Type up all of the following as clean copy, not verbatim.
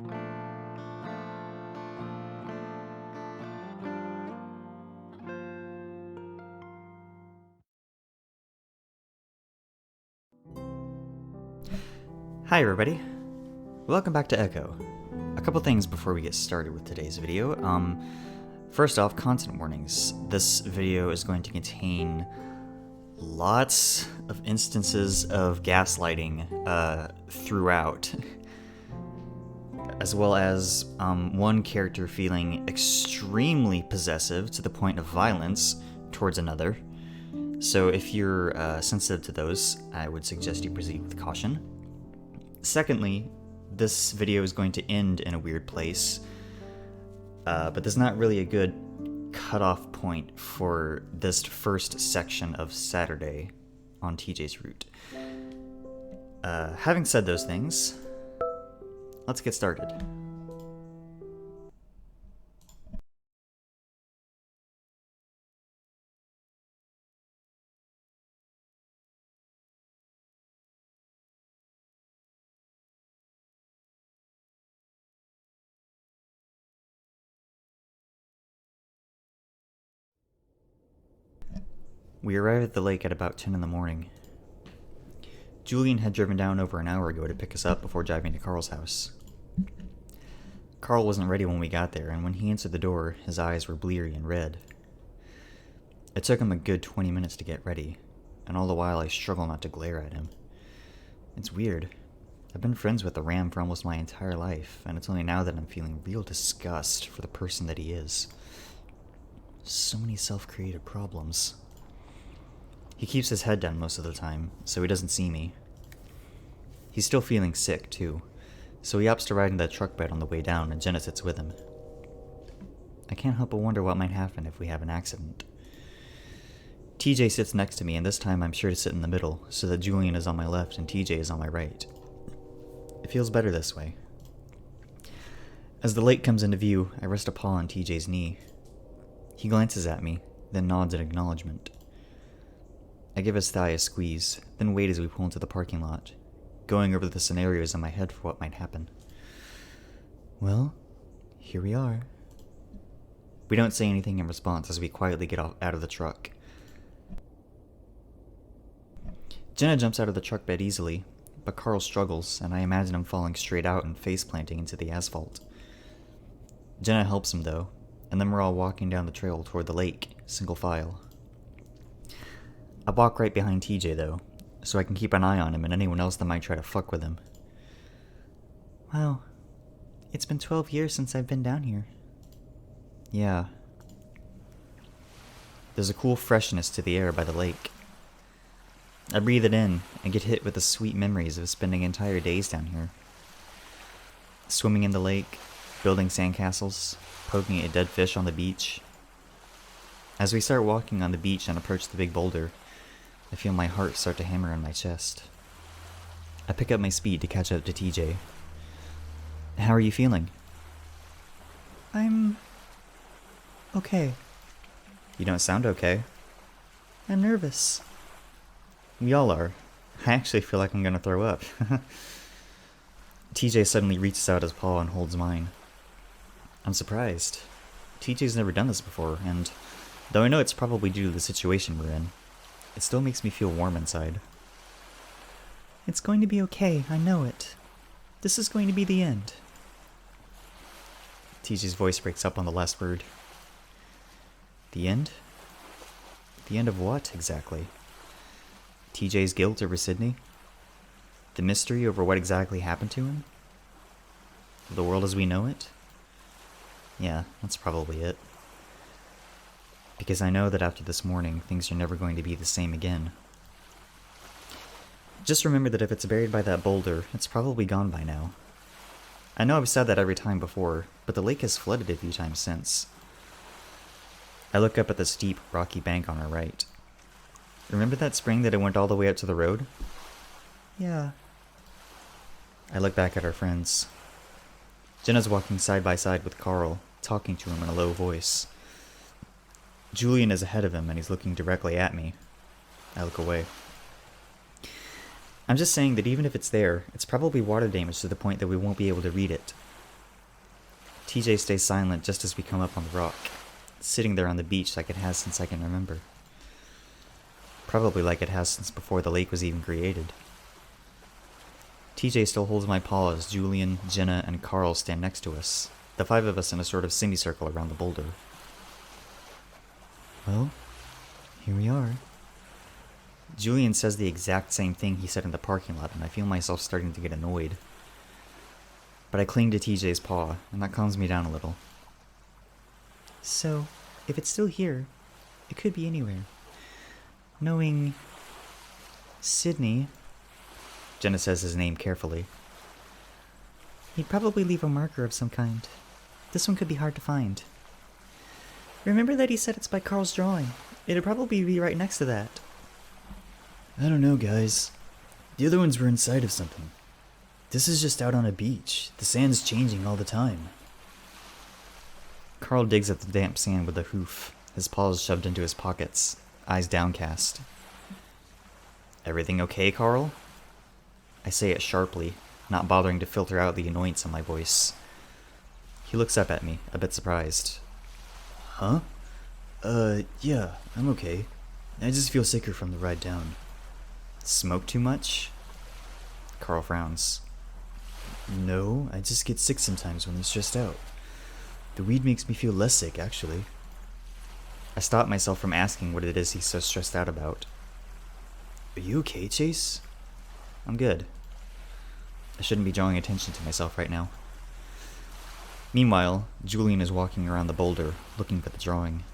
Hi everybody, welcome back to Echo. A couple things before we get started with today's video. First off, content warnings. This video is going to contain lots of instances of gaslighting throughout, as well as one character feeling extremely possessive to the point of violence towards another. So if you're sensitive to those, I would suggest you proceed with caution. Secondly, this video is going to end in a weird place, but there's not really a good cutoff point for this first section of Saturday on TJ's route. Having said those things, let's get started. We arrived at the lake at about 10 in the morning. Julian had driven down over an hour ago to pick us up before driving to Carl's house. Carl wasn't ready when we got there, and when he answered the door, his eyes were bleary and red. It took him a good 20 minutes to get ready, and all the while I struggle not to glare at him. It's weird. I've been friends with the Ram for almost my entire life, and it's only now that I'm feeling real disgust for the person that he is. So many self-created problems. He keeps his head down most of the time, so he doesn't see me. He's still feeling sick, too, so he opts to ride in the truck bed on the way down, and Jenna sits with him. I can't help but wonder what might happen if we have an accident. TJ sits next to me, and this time I'm sure to sit in the middle, so that Julian is on my left and TJ is on my right. It feels better this way. As the lake comes into view, I rest a paw on TJ's knee. He glances at me, then nods in acknowledgement. I give his thigh a squeeze, then wait as we pull into the parking lot, going over the scenarios in my head for what might happen. Well, here we are. We don't say anything in response as we quietly get out of the truck. Jenna jumps out of the truck bed easily, but Carl struggles, and I imagine him falling straight out and face-planting into the asphalt. Jenna helps him, though, and then we're all walking down the trail toward the lake, single file. I walk right behind TJ, though, so I can keep an eye on him and anyone else that might try to fuck with him. Wow, it's been 12 years since I've been down here. Yeah. There's a cool freshness to the air by the lake. I breathe it in and get hit with the sweet memories of spending entire days down here. Swimming in the lake, building sandcastles, poking at dead fish on the beach. As we start walking on the beach and approach the big boulder, I feel my heart start to hammer in my chest. I pick up my speed to catch up to TJ. How are you feeling? I'm okay. You don't sound okay. I'm nervous. We all are. I actually feel like I'm gonna throw up. TJ suddenly reaches out his paw and holds mine. I'm surprised. TJ's never done this before, and though I know it's probably due to the situation we're in, it still makes me feel warm inside. It's going to be okay, I know it. This is going to be the end. TJ's voice breaks up on the last word. The end? The end of what, exactly? TJ's guilt over Sydney? The mystery over what exactly happened to him? The world as we know it? Yeah, that's probably it. Because I know that after this morning, things are never going to be the same again. Just remember that if it's buried by that boulder, it's probably gone by now. I know I've said that every time before, but the lake has flooded a few times since. I look up at the steep, rocky bank on our right. Remember that spring that it went all the way up to the road? Yeah. I look back at our friends. Jenna's walking side by side with Carl, talking to him in a low voice. Julian is ahead of him and he's looking directly at me. I look away. I'm just saying that even if it's there, it's probably water damage to the point that we won't be able to read it. TJ stays silent just as we come up on the rock, sitting there on the beach like it has since I can remember. Probably like it has since before the lake was even created. TJ still holds my paw as Julian, Jenna, and Carl stand next to us, the 5 of us in a sort of semicircle around the boulder. Well, here we are. Julian says the exact same thing he said in the parking lot, and I feel myself starting to get annoyed. But I cling to TJ's paw, and that calms me down a little. So, if it's still here, it could be anywhere. Knowing Sydney, Jenna says his name carefully, he'd probably leave a marker of some kind. This one could be hard to find. Remember that he said it's by Carl's drawing. It'd probably be right next to that. I don't know, guys. The other ones were inside of something. This is just out on a beach. The sand's changing all the time. Carl digs at the damp sand with a hoof, his paws shoved into his pockets, eyes downcast. Everything okay, Carl? I say it sharply, not bothering to filter out the annoyance in my voice. He looks up at me, a bit surprised. Huh? Yeah, I'm okay. I just feel sicker from the ride down. Smoke too much? Carl frowns. No, I just get sick sometimes when I'm stressed out. The weed makes me feel less sick, actually. I stop myself from asking what it is he's so stressed out about. Are you okay, Chase? I'm good. I shouldn't be drawing attention to myself right now. Meanwhile, Julian is walking around the boulder, looking for the drawing.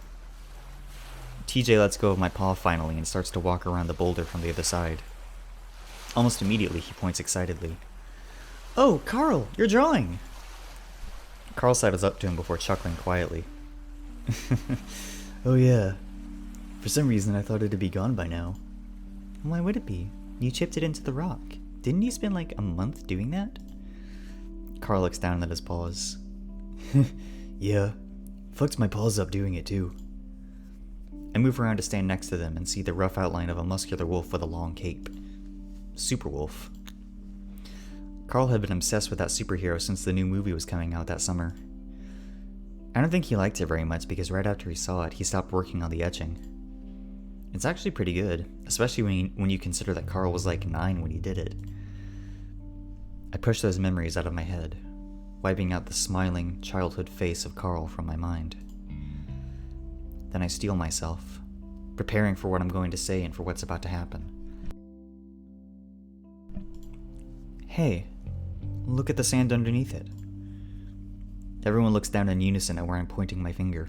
TJ lets go of my paw finally and starts to walk around the boulder from the other side. Almost immediately, he points excitedly. Oh, Carl, your drawing! Carl sidles up to him before chuckling quietly. Oh yeah. For some reason I thought it'd be gone by now. Why would it be? You chipped it into the rock. Didn't you spend like a month doing that? Carl looks down at his paws. Yeah. Fucked my paws up doing it too. I move around to stand next to them and see the rough outline of a muscular wolf with a long cape. Superwolf. Carl had been obsessed with that superhero since the new movie was coming out that summer. I don't think he liked it very much because right after he saw it, he stopped working on the etching. It's actually pretty good, especially when you consider that Carl was like 9 when he did it. I push those memories out of my head, wiping out the smiling childhood face of Carl from my mind. Then I steel myself, preparing for what I'm going to say and for what's about to happen. Hey, look at the sand underneath it. Everyone looks down in unison at where I'm pointing my finger.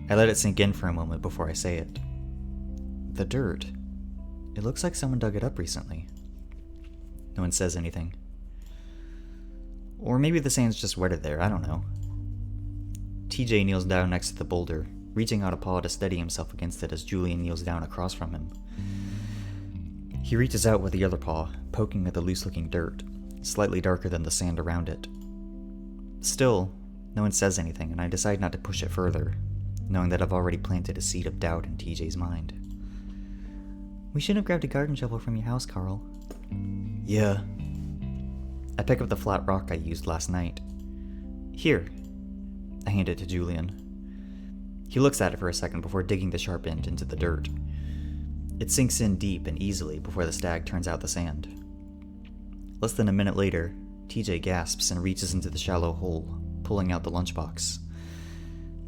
I let it sink in for a moment before I say it. The dirt. It looks like someone dug it up recently. No one says anything. Or maybe the sand's just wetted there, I don't know. TJ kneels down next to the boulder, reaching out a paw to steady himself against it as Julian kneels down across from him. He reaches out with the other paw, poking at the loose-looking dirt, slightly darker than the sand around it. Still, no one says anything, and I decide not to push it further, knowing that I've already planted a seed of doubt in TJ's mind. We should have grabbed a garden shovel from your house, Carl. Yeah. I pick up the flat rock I used last night. Here. I hand it to Julian. He looks at it for a second before digging the sharp end into the dirt. It sinks in deep and easily before the stag turns out the sand. Less than a minute later, TJ gasps and reaches into the shallow hole, pulling out the lunchbox.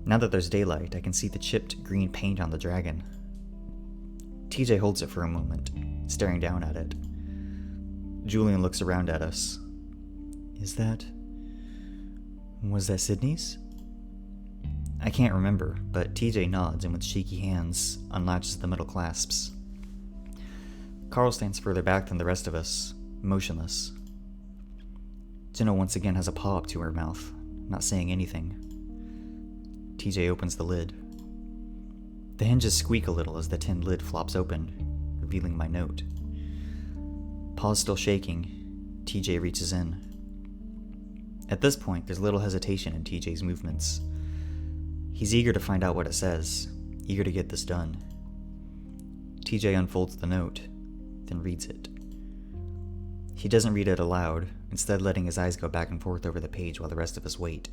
Now that there's daylight, I can see the chipped green paint on the dragon. TJ holds it for a moment, staring down at it. Julian looks around at us. Was that Sydney's? I can't remember, but TJ nods and with shaky hands unlatches the metal clasps. Carl stands further back than the rest of us, motionless. Jenna once again has a paw up to her mouth, not saying anything. TJ opens the lid. The hinges squeak a little as the tin lid flops open, revealing my note. Paws still shaking, TJ reaches in. At this point, there's little hesitation in TJ's movements. He's eager to find out what it says, eager to get this done. TJ unfolds the note, then reads it. He doesn't read it aloud, instead letting his eyes go back and forth over the page while the rest of us wait.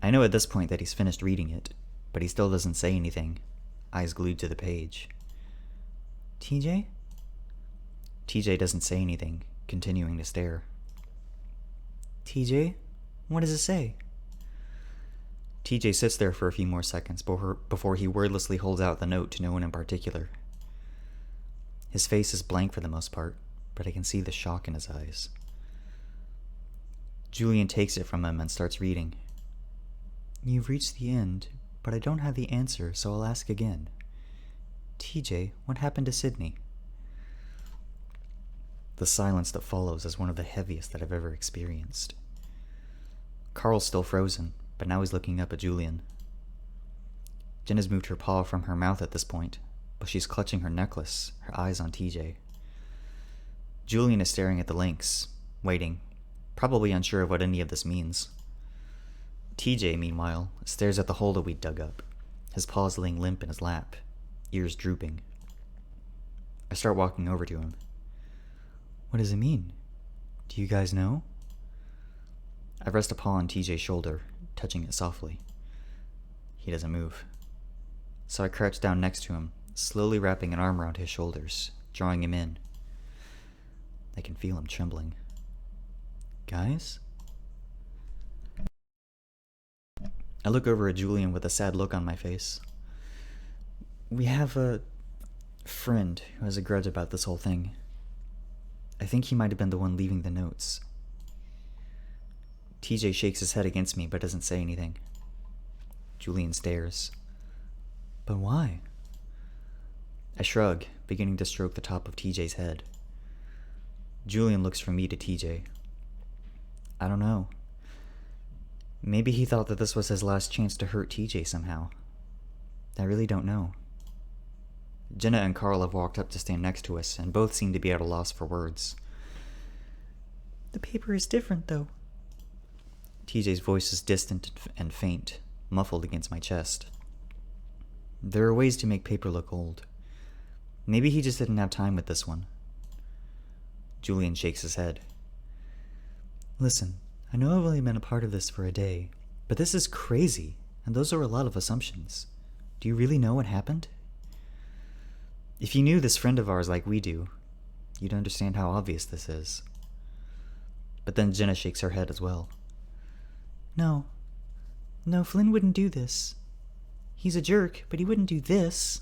I know at this point that he's finished reading it, but he still doesn't say anything, eyes glued to the page. TJ? TJ doesn't say anything, continuing to stare. TJ? What does it say? TJ sits there for a few more seconds before he wordlessly holds out the note to no one in particular. His face is blank for the most part, but I can see the shock in his eyes. Julian takes it from him and starts reading. You've reached the end, but I don't have the answer, so I'll ask again. TJ, what happened to Sydney? The silence that follows is one of the heaviest that I've ever experienced. Carl's still frozen, but now he's looking up at Julian. Jen has moved her paw from her mouth at this point, but she's clutching her necklace, her eyes on TJ. Julian is staring at the links, waiting, probably unsure of what any of this means. TJ, meanwhile, stares at the hole that we dug up, his paws laying limp in his lap, ears drooping. I start walking over to him. What does it mean? Do you guys know? I rest a paw on TJ's shoulder, touching it softly. He doesn't move. So I crouch down next to him, slowly wrapping an arm around his shoulders, drawing him in. I can feel him trembling. Guys? I look over at Julian with a sad look on my face. We have a friend who has a grudge about this whole thing. I think he might have been the one leaving the notes. TJ shakes his head against me but doesn't say anything. Julian stares. But why? I shrug, beginning to stroke the top of TJ's head. Julian looks from me to TJ. I don't know. Maybe he thought that this was his last chance to hurt TJ somehow. I really don't know. Jenna and Carl have walked up to stand next to us, and both seem to be at a loss for words. The paper is different, though. TJ's voice is distant and faint, muffled against my chest. There are ways to make paper look old. Maybe he just didn't have time with this one. Julian shakes his head. Listen, I know I've only been a part of this for a day, but this is crazy, and those are a lot of assumptions. Do you really know what happened? If you knew this friend of ours like we do, you'd understand how obvious this is. But then Jenna shakes her head as well. No, Flynn wouldn't do this. He's a jerk, but he wouldn't do this.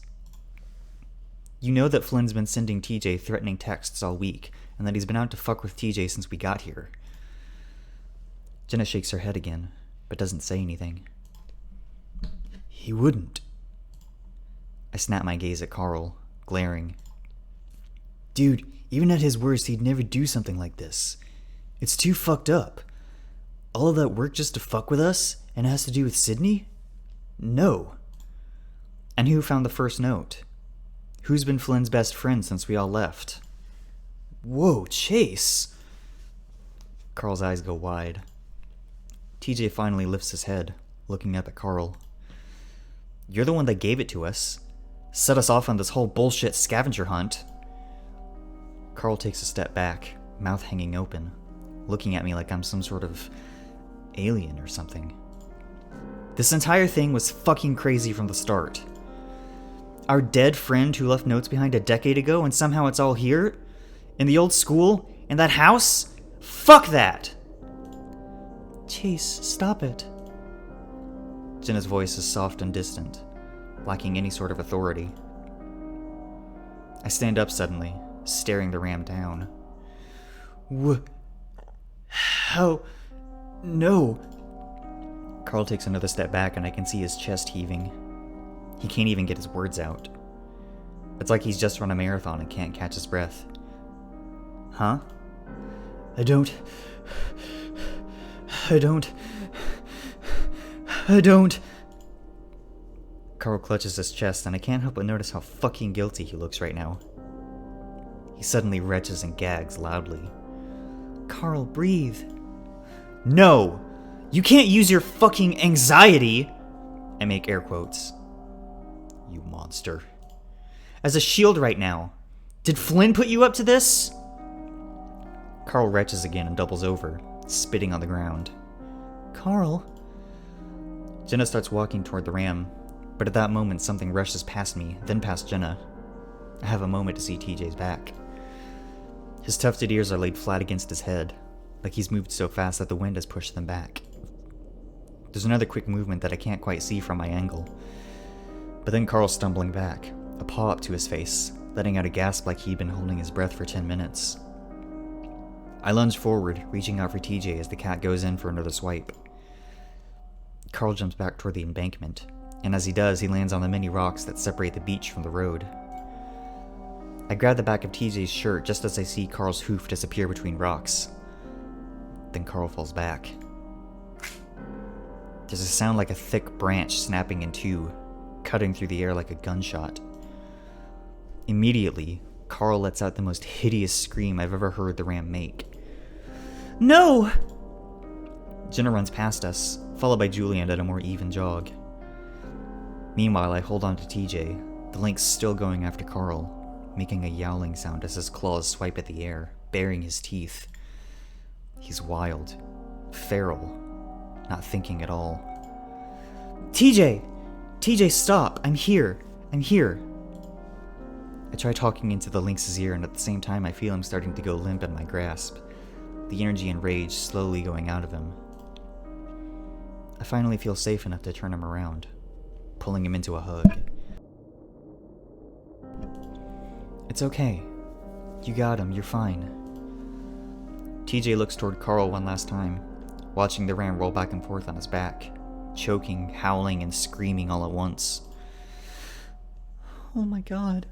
You know that Flynn's been sending TJ threatening texts all week, and that he's been out to fuck with TJ since we got here. Jenna shakes her head again, but doesn't say anything. He wouldn't. I snap my gaze at Carl, glaring. Dude, even at his worst, he'd never do something like this. It's too fucked up. All of that work just to fuck with us, and it has to do with Sydney? No. And who found the first note? Who's been Flynn's best friend since we all left? Whoa, Chase! Carl's eyes go wide. TJ finally lifts his head, looking up at Carl. You're the one that gave it to us. Set us off on this whole bullshit scavenger hunt. Carl takes a step back, mouth hanging open, looking at me like I'm some sort of alien or something. This entire thing was fucking crazy from the start. Our dead friend who left notes behind a decade ago, and somehow it's all here? In the old school? In that house? Fuck that! Chase, stop it. Jenna's voice is soft and distant, lacking any sort of authority. I stand up suddenly, staring the ram down. How? No. Carl takes another step back and I can see his chest heaving. He can't even get his words out. It's like he's just run a marathon and can't catch his breath. Huh? I don't. Carl clutches his chest and I can't help but notice how fucking guilty he looks right now. He suddenly retches and gags loudly. Carl, breathe. No! You can't use your fucking anxiety, I make air quotes. You monster. As a shield right now. Did Flynn put you up to this? Carl retches again and doubles over, spitting on the ground. Carl? Jenna starts walking toward the ram, but at that moment something rushes past me, then past Jenna. I have a moment to see TJ's back. His tufted ears are laid flat against his head, like he's moved so fast that the wind has pushed them back. There's another quick movement that I can't quite see from my angle. But then Carl's stumbling back, a paw up to his face, letting out a gasp like he'd been holding his breath for 10 minutes. I lunge forward, reaching out for TJ as the cat goes in for another swipe. Carl jumps back toward the embankment, and as he does, he lands on the many rocks that separate the beach from the road. I grab the back of TJ's shirt just as I see Carl's hoof disappear between rocks. Then Carl falls back. There's a sound like a thick branch snapping in two, cutting through the air like a gunshot. Immediately, Carl lets out the most hideous scream I've ever heard the ram make. No! Jenna runs past us, followed by Julian at a more even jog. Meanwhile, I hold on to TJ, the lynx still going after Carl, making a yowling sound as his claws swipe at the air, baring his teeth. He's wild, feral, not thinking at all. TJ! TJ, stop! I'm here! I'm here! I try talking into the lynx's ear, and at the same time I feel him starting to go limp in my grasp, the energy and rage slowly going out of him. I finally feel safe enough to turn him around, pulling him into a hug. It's okay. You got him, you're fine. TJ looks toward Carl one last time, watching the ram roll back and forth on his back, choking, howling, and screaming all at once. Oh my god.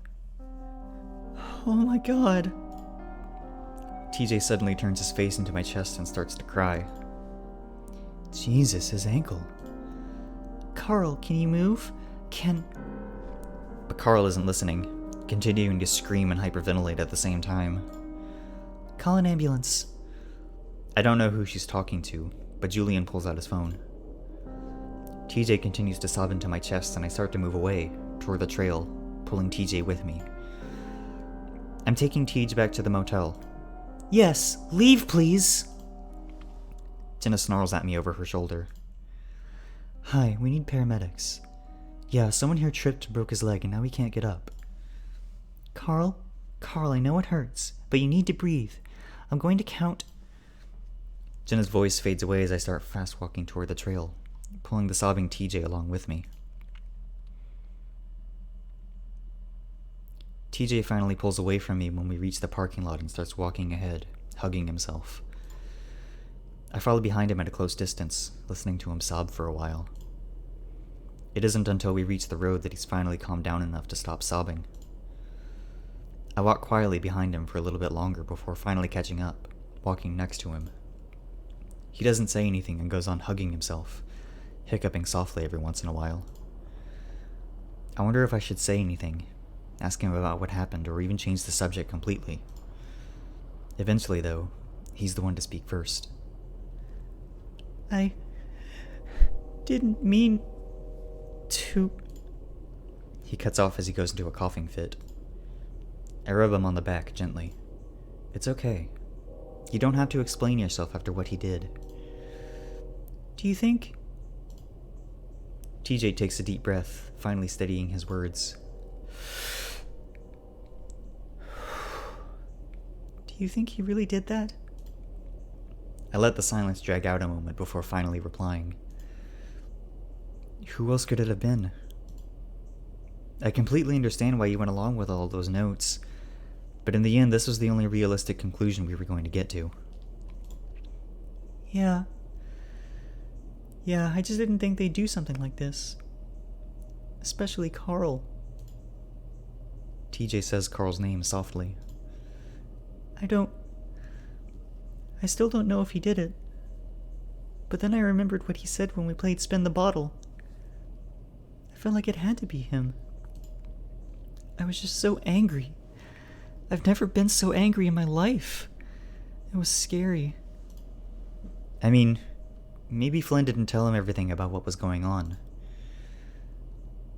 Oh my god. TJ suddenly turns his face into my chest and starts to cry. Jesus, his ankle. Carl, can you move? But Carl isn't listening, continuing to scream and hyperventilate at the same time. Call an ambulance. I don't know who she's talking to, but Julian pulls out his phone. TJ continues to sob into my chest, and I start to move away, toward the trail, pulling TJ with me. I'm taking TJ back to the motel. Yes, leave please. Jenna snarls at me over her shoulder. Hi, we need paramedics. Yeah, someone here tripped and broke his leg and now he can't get up. Carl, I know it hurts, but you need to breathe. I'm going to count. Jenna's voice fades away as I start fast walking toward the trail, pulling the sobbing TJ along with me. TJ finally pulls away from me when we reach the parking lot and starts walking ahead, hugging himself. I follow behind him at a close distance, listening to him sob for a while. It isn't until we reach the road that he's finally calmed down enough to stop sobbing. I walk quietly behind him for a little bit longer before finally catching up, walking next to him. He doesn't say anything and goes on hugging himself, hiccuping softly every once in a while. I wonder if I should say anything, ask him about what happened, or even change the subject completely. Eventually, though, he's the one to speak first. I didn't mean to... He cuts off as he goes into a coughing fit. I rub him on the back gently. It's okay. You don't have to explain yourself after what he did. Do you think... TJ takes a deep breath, finally steadying his words. Do you think he really did that? I let the silence drag out a moment before finally replying. Who else could it have been? I completely understand why you went along with all of those notes, but in the end, this was the only realistic conclusion we were going to get to. Yeah, I just didn't think they'd do something like this. Especially Carl. TJ says Carl's name softly. I still don't know if he did it. But then I remembered what he said when we played Spin the Bottle. I felt like it had to be him. I was just so angry. I've never been so angry in my life. It was scary. I mean, maybe Flynn didn't tell him everything about what was going on.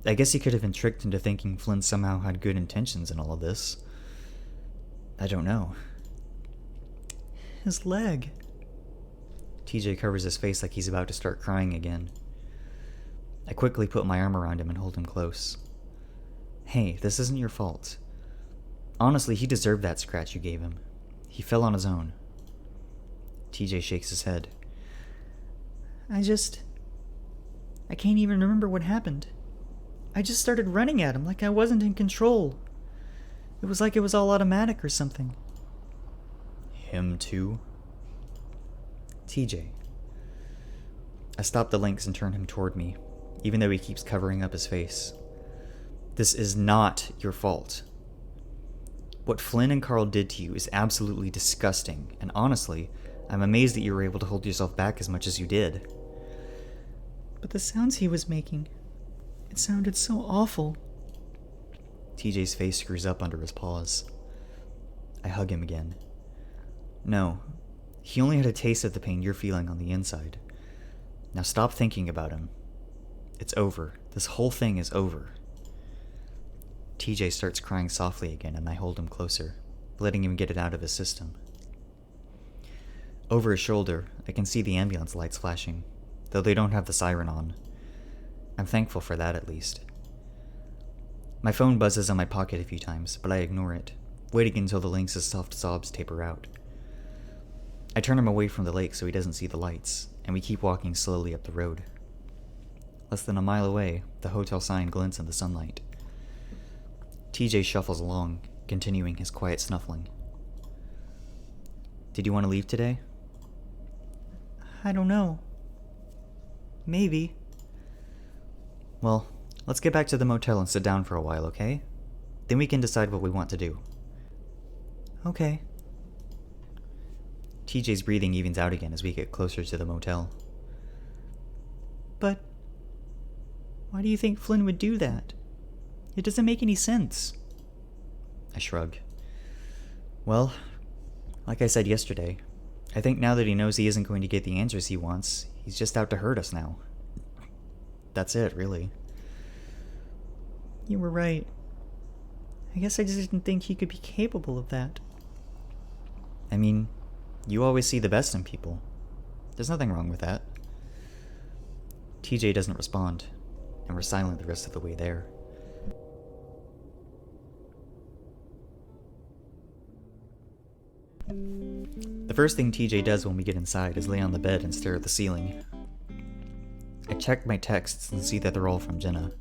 I guess he could have been tricked into thinking Flynn somehow had good intentions in all of this. I don't know. his leg. TJ covers his face like he's about to start crying again. I quickly put my arm around him and hold him close. Hey, this isn't your fault. Honestly, he deserved that scratch you gave him. He fell on his own. TJ shakes his head. I can't even remember what happened. I just started running at him like I wasn't in control. It was like it was all automatic or something. Him too? TJ. I stop the lynx and turn him toward me, even though he keeps covering up his face. This is not your fault. What Flynn and Carl did to you is absolutely disgusting, and honestly, I'm amazed that you were able to hold yourself back as much as you did. But the sounds he was making, it sounded so awful. TJ's face screws up under his paws. I hug him again. No, he only had a taste of the pain you're feeling on the inside. Now stop thinking about him. It's over. This whole thing is over. TJ starts crying softly again, and I hold him closer, letting him get it out of his system. Over his shoulder, I can see the ambulance lights flashing, though they don't have the siren on. I'm thankful for that, at least. My phone buzzes on my pocket a few times, but I ignore it, waiting until the lynx's soft sobs taper out. I turn him away from the lake so he doesn't see the lights, and we keep walking slowly up the road. Less than a mile away, the hotel sign glints in the sunlight. TJ shuffles along, continuing his quiet snuffling. Did you want to leave today? I don't know. Maybe. Well, let's get back to the motel and sit down for a while, okay? Then we can decide what we want to do. Okay. TJ's breathing evens out again as we get closer to the motel. But why do you think Flynn would do that? It doesn't make any sense. I shrug. Well, like I said yesterday, I think now that he knows he isn't going to get the answers he wants, he's just out to hurt us now. That's it, really. You were right. I guess I just didn't think he could be capable of that. I mean, you always see the best in people. There's nothing wrong with that. TJ doesn't respond, and we're silent the rest of the way there. The first thing TJ does when we get inside is lay on the bed and stare at the ceiling. I check my texts and see that they're all from Jenna.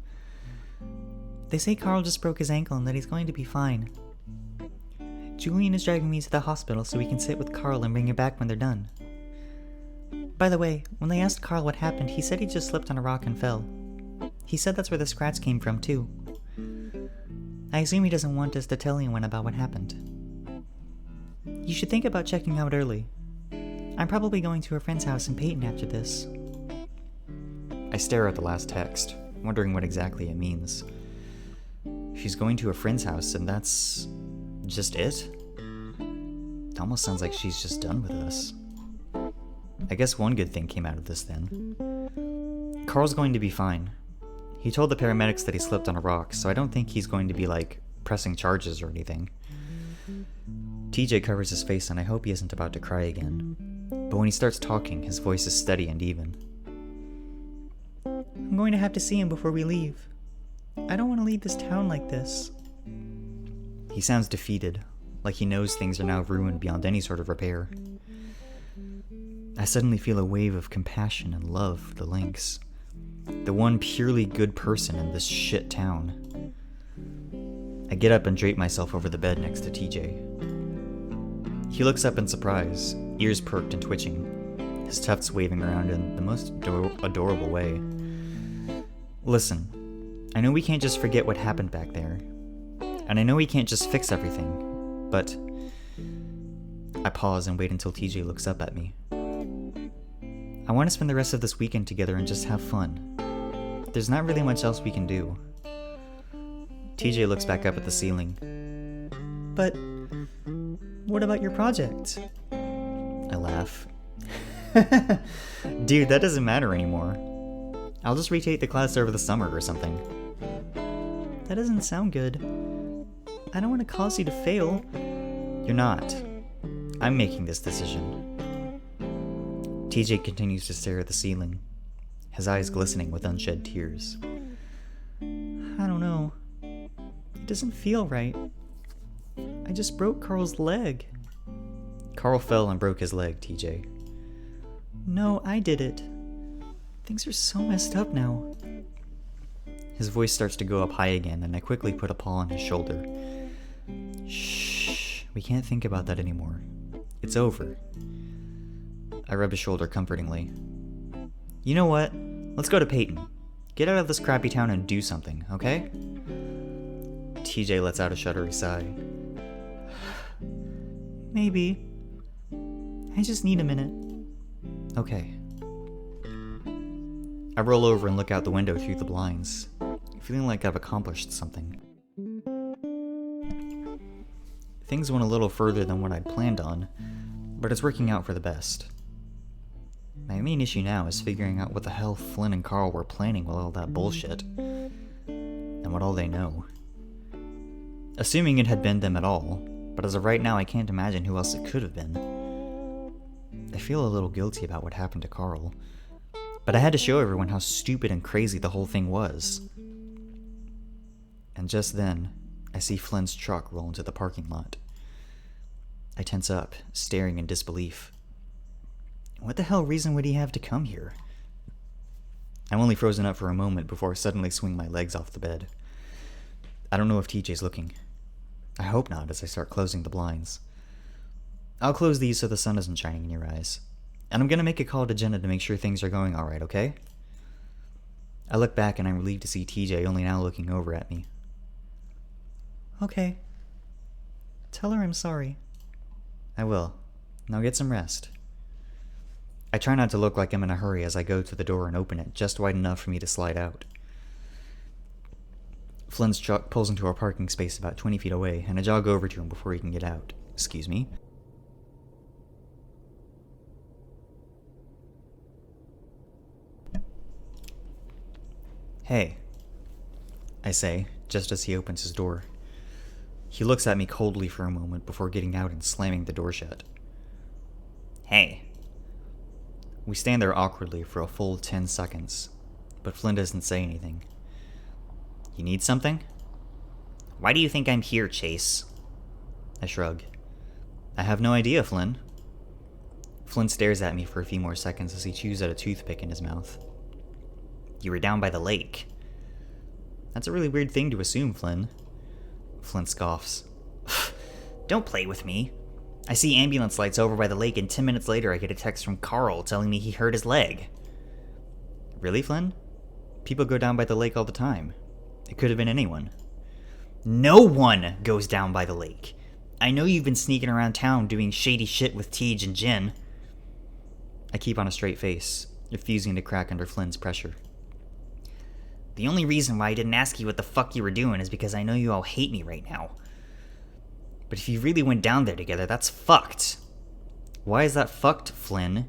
They say Carl just broke his ankle and that he's going to be fine. Julian is driving me to the hospital so we can sit with Carl and bring him back when they're done. By the way, when they asked Carl what happened, he said he just slipped on a rock and fell. He said that's where the scratch came from, too. I assume he doesn't want us to tell anyone about what happened. You should think about checking out early. I'm probably going to a friend's house in Peyton after this. I stare at the last text, wondering what exactly it means. She's going to a friend's house, and that's just it? It almost sounds like she's just done with us. I guess one good thing came out of this then. Carl's going to be fine. He told the paramedics that he slipped on a rock, so I don't think he's going to be, pressing charges or anything. TJ covers his face, and I hope he isn't about to cry again. But when he starts talking, his voice is steady and even. I'm going to have to see him before we leave. I don't want to leave this town like this. He sounds defeated, like he knows things are now ruined beyond any sort of repair. I suddenly feel a wave of compassion and love for the lynx, the one purely good person in this shit town. I get up and drape myself over the bed next to TJ. He looks up in surprise, ears perked and twitching, his tufts waving around in the most adorable way. Listen, I know we can't just forget what happened back there, and I know we can't just fix everything, but... I pause and wait until TJ looks up at me. I want to spend the rest of this weekend together and just have fun. There's not really much else we can do. TJ looks back up at the ceiling. But what about your project? I laugh. Dude, that doesn't matter anymore. I'll just retake the class over the summer or something. That doesn't sound good. I don't want to cause you to fail. You're not. I'm making this decision. TJ continues to stare at the ceiling, his eyes glistening with unshed tears. I don't know. It doesn't feel right. I just broke Carl's leg. Carl fell and broke his leg, TJ. No, I did it. Things are so messed up now. His voice starts to go up high again, and I quickly put a paw on his shoulder. Shh, we can't think about that anymore. It's over. I rub his shoulder comfortingly. You know what? Let's go to Peyton. Get out of this crappy town and do something, okay? TJ lets out a shuddery sigh. Maybe. I just need a minute. Okay. I roll over and look out the window through the blinds, feeling like I've accomplished something. Things went a little further than what I'd planned on, but it's working out for the best. My main issue now is figuring out what the hell Flynn and Carl were planning with all that bullshit, and what all they know. Assuming it had been them at all, but as of right now I can't imagine who else it could have been. I feel a little guilty about what happened to Carl, but I had to show everyone how stupid and crazy the whole thing was. And just then, I see Flynn's truck roll into the parking lot. I tense up, staring in disbelief. What the hell reason would he have to come here? I'm only frozen up for a moment before I suddenly swing my legs off the bed. I don't know if TJ's looking. I hope not, as I start closing the blinds. I'll close these so the sun isn't shining in your eyes. And I'm gonna make a call to Jenna to make sure things are going alright, okay? I look back and I'm relieved to see TJ only now looking over at me. Okay. Tell her I'm sorry. I will. Now get some rest. I try not to look like I'm in a hurry as I go to the door and open it just wide enough for me to slide out. Flynn's truck pulls into our parking space about 20 feet away, and I jog over to him before he can get out. Excuse me? Hey, I say, just as he opens his door. He looks at me coldly for a moment before getting out and slamming the door shut. Hey. We stand there awkwardly for a full 10 seconds, but Flynn doesn't say anything. You need something? Why do you think I'm here, Chase? I shrug. I have no idea, Flynn. Flynn stares at me for a few more seconds as he chews at a toothpick in his mouth. You were down by the lake. That's a really weird thing to assume, Flynn. Flynn scoffs. Don't play with me. I see ambulance lights over by the lake, and 10 minutes later I get a text from Carl telling me he hurt his leg. Really, Flynn? People go down by the lake all the time. It could have been anyone. No one goes down by the lake. I know you've been sneaking around town doing shady shit with Tej and Jen. I keep on a straight face, refusing to crack under Flynn's pressure. The only reason why I didn't ask you what the fuck you were doing is because I know you all hate me right now. But if you really went down there together, that's fucked. Why is that fucked, Flynn?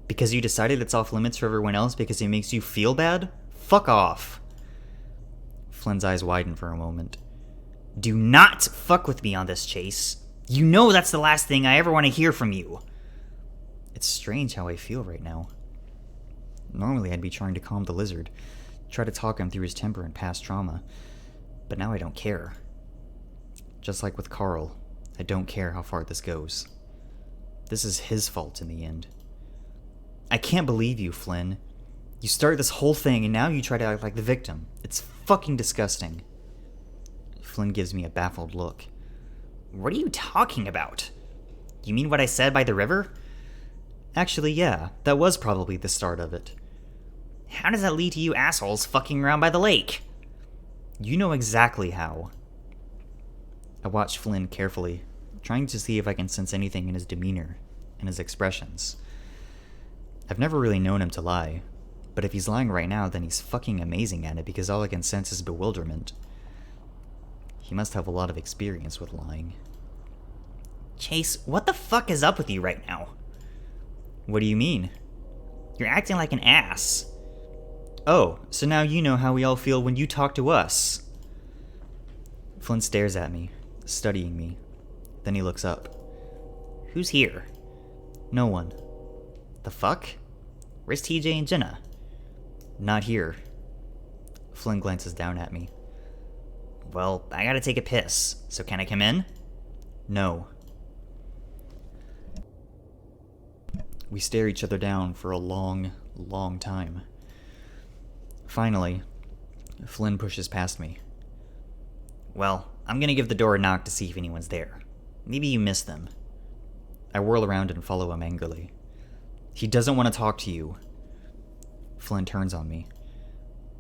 Because you decided it's off limits for everyone else because it makes you feel bad? Fuck off. Flynn's eyes widen for a moment. Do not fuck with me on this, Chase. You know that's the last thing I ever want to hear from you. It's strange how I feel right now. Normally I'd be trying to calm the lizard, try to talk him through his temper and past trauma, but now I don't care. Just like with Carl, I don't care how far this goes. This is his fault in the end. I can't believe you, Flynn. You started this whole thing and now you try to act like the victim. It's fucking disgusting. Flynn gives me a baffled look. What are you talking about? You mean what I said by the river? Actually, yeah, that was probably the start of it. How does that lead to you assholes fucking around by the lake? You know exactly how. I watch Flynn carefully, trying to see if I can sense anything in his demeanor and his expressions. I've never really known him to lie, but if he's lying right now, then he's fucking amazing at it because all I can sense is bewilderment. He must have a lot of experience with lying. Chase, what the fuck is up with you right now? What do you mean? You're acting like an ass. Oh, so now you know how we all feel when you talk to us. Flynn stares at me, studying me. Then he looks up. Who's here? No one. The fuck? Where's TJ and Jenna? Not here. Flynn glances down at me. Well, I gotta take a piss, so can I come in? No. We stare each other down for a long, long time. Finally, Flynn pushes past me. Well, I'm gonna give the door a knock to see if anyone's there. Maybe you missed them. I whirl around and follow him angrily. He doesn't want to talk to you. Flynn turns on me.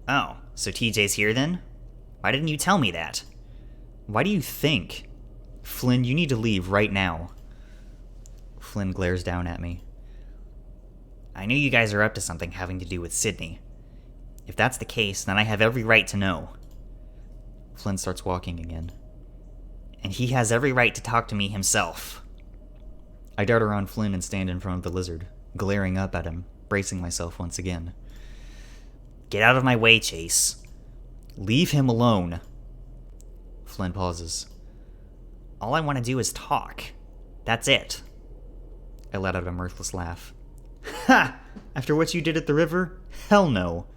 Oh, so TJ's here then? Why didn't you tell me that? Why do you think? Flynn, you need to leave right now. Flynn glares down at me. I knew you guys are up to something having to do with Sydney. If that's the case, then I have every right to know. Flynn starts walking again. And he has every right to talk to me himself. I dart around Flynn and stand in front of the lizard, glaring up at him, bracing myself once again. Get out of my way, Chase. Leave him alone. Flynn pauses. All I want to do is talk. That's it. I let out a mirthless laugh. Ha! After what you did at the river? Hell no.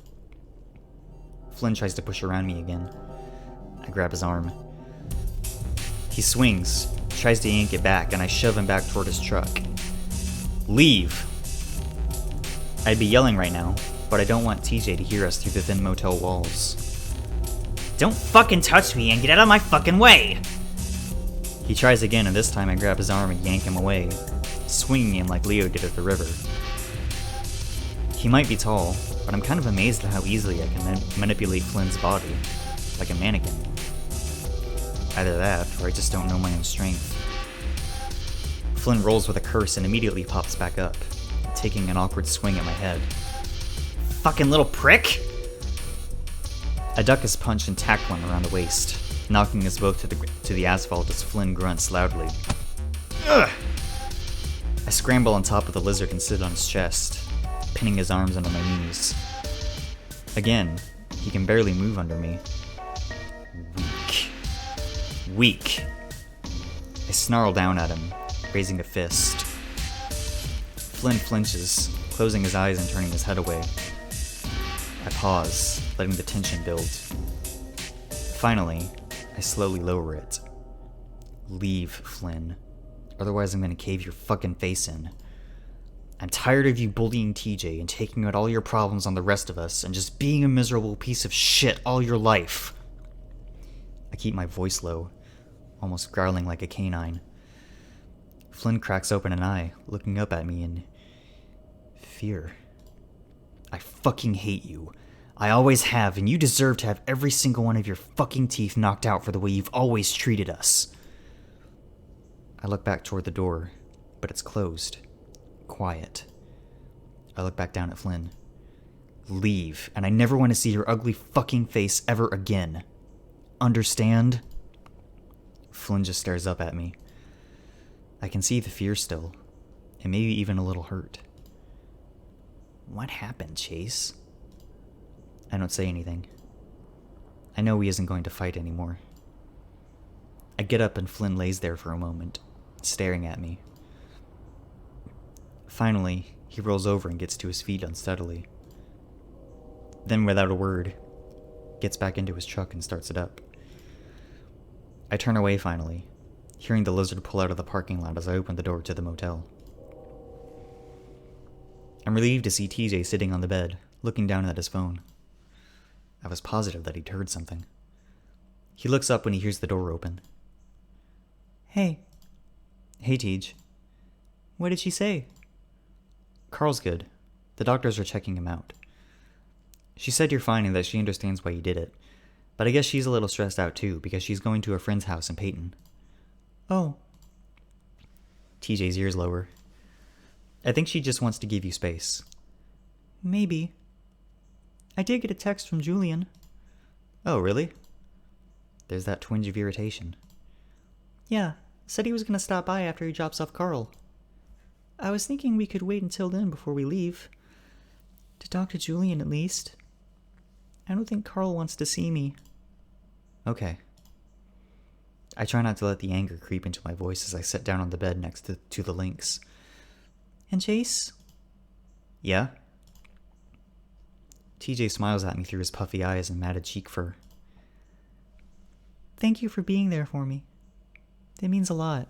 Flynn tries to push around me again. I grab his arm. He swings, tries to yank it back, and I shove him back toward his truck. Leave! I'd be yelling right now, but I don't want TJ to hear us through the thin motel walls. Don't fucking touch me and get out of my fucking way! He tries again, and this time I grab his arm and yank him away, swinging him like Leo did at the river. He might be tall, but I'm kind of amazed at how easily I can manipulate Flynn's body, like a mannequin. Either that, or I just don't know my own strength. Flynn rolls with a curse and immediately pops back up, taking an awkward swing at my head. Fucking little prick! I duck his punch and tackle him around the waist, knocking us both to the asphalt as Flynn grunts loudly. Ugh! I scramble on top of the lizard and sit on his chest, pinning his arms under my knees. Again, he can barely move under me. Weak. Weak. I snarl down at him, raising a fist. Flynn flinches, closing his eyes and turning his head away. I pause, letting the tension build. Finally, I slowly lower it. Leave, Flynn. Otherwise I'm gonna cave your fucking face in. I'm tired of you bullying TJ and taking out all your problems on the rest of us and just being a miserable piece of shit all your life. I keep my voice low, almost growling like a canine. Flynn cracks open an eye, looking up at me in fear. I fucking hate you. I always have, and you deserve to have every single one of your fucking teeth knocked out for the way you've always treated us. I look back toward the door, but it's closed. Quiet. I look back down at Flynn. Leave, and I never want to see your ugly fucking face ever again. Understand? Flynn just stares up at me. I can see the fear still, and maybe even a little hurt. What happened, Chase? I don't say anything. I know he isn't going to fight anymore. I get up and Flynn lays there for a moment, staring at me. Finally, he rolls over and gets to his feet unsteadily. Then, without a word, gets back into his truck and starts it up. I turn away finally, hearing the lizard pull out of the parking lot as I open the door to the motel. I'm relieved to see TJ sitting on the bed, looking down at his phone. I was positive that he'd heard something. He looks up when he hears the door open. Hey. Hey, Tej. What did she say? Carl's good. The doctors are checking him out. She said you're fine and that she understands why you did it, but I guess she's a little stressed out too because she's going to a friend's house in Peyton. Oh. TJ's ears lower. I think she just wants to give you space. Maybe. I did get a text from Julian. Oh, really? There's that twinge of irritation. Yeah, said he was going to stop by after he drops off Carl. I was thinking we could wait until then before we leave. To talk to Julian, at least. I don't think Carl wants to see me. Okay. I try not to let the anger creep into my voice as I sit down on the bed next to the Lynx. And Chase? Yeah? TJ smiles at me through his puffy eyes and matted cheek fur. Thank you for being there for me. It means a lot.